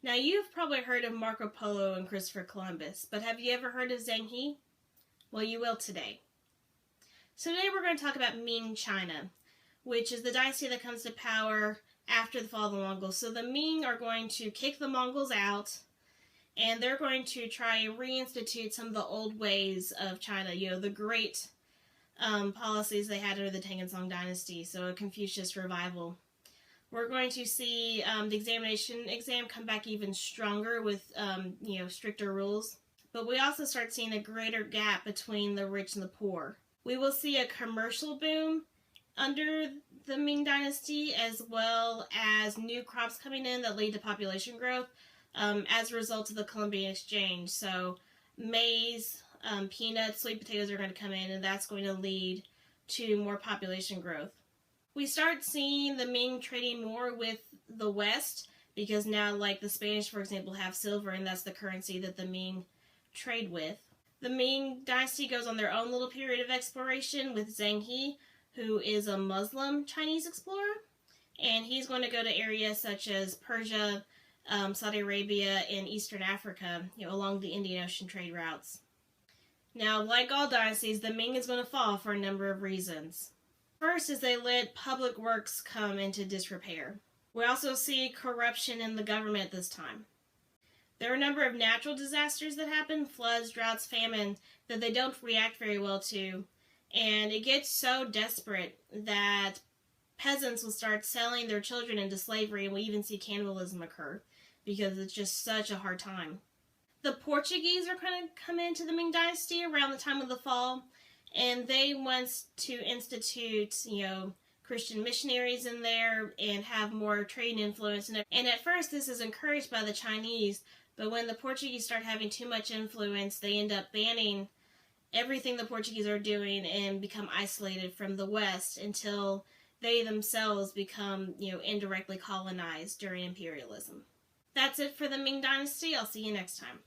Now, you've probably heard of Marco Polo and Christopher Columbus, but have you ever heard of Zheng He? Well, you will today. So today we're going to talk about Ming China, which is the dynasty that comes to power after the fall of the Mongols. So the Ming are going to kick the Mongols out, and they're going to try and reinstitute some of the old ways of China, the great policies they had under the Tang and Song dynasty, so a Confucius revival. We're going to see the exam come back even stronger with, stricter rules. But we also start seeing a greater gap between the rich and the poor. We will see a commercial boom under the Ming Dynasty, as well as new crops coming in that lead to population growth as a result of the Columbian Exchange. So maize, peanuts, sweet potatoes are going to come in, and that's going to lead to more population growth. We start seeing the Ming trading more with the West, because now, like the Spanish, for example, have silver, and that's the currency that the Ming trade with. The Ming Dynasty goes on their own little period of exploration with Zheng He, who is a Muslim Chinese explorer, and he's going to go to areas such as Persia, Saudi Arabia, and Eastern Africa, along the Indian Ocean trade routes. Now, like all dynasties, the Ming is going to fall for a number of reasons. First is they let public works come into disrepair. We also see corruption in the government this time. There are a number of natural disasters that happen, floods, droughts, famine, that they don't react very well to, and it gets so desperate that peasants will start selling their children into slavery, and we even see cannibalism occur because it's just such a hard time. The Portuguese are going to come into the Ming Dynasty around the time of the fall, and they want to institute, Christian missionaries in there and have more trade influence. And at first this is encouraged by the Chinese, but when the Portuguese start having too much influence, they end up banning everything the Portuguese are doing and become isolated from the West until they themselves become, indirectly colonized during imperialism. That's it for the Ming Dynasty. I'll see you next time.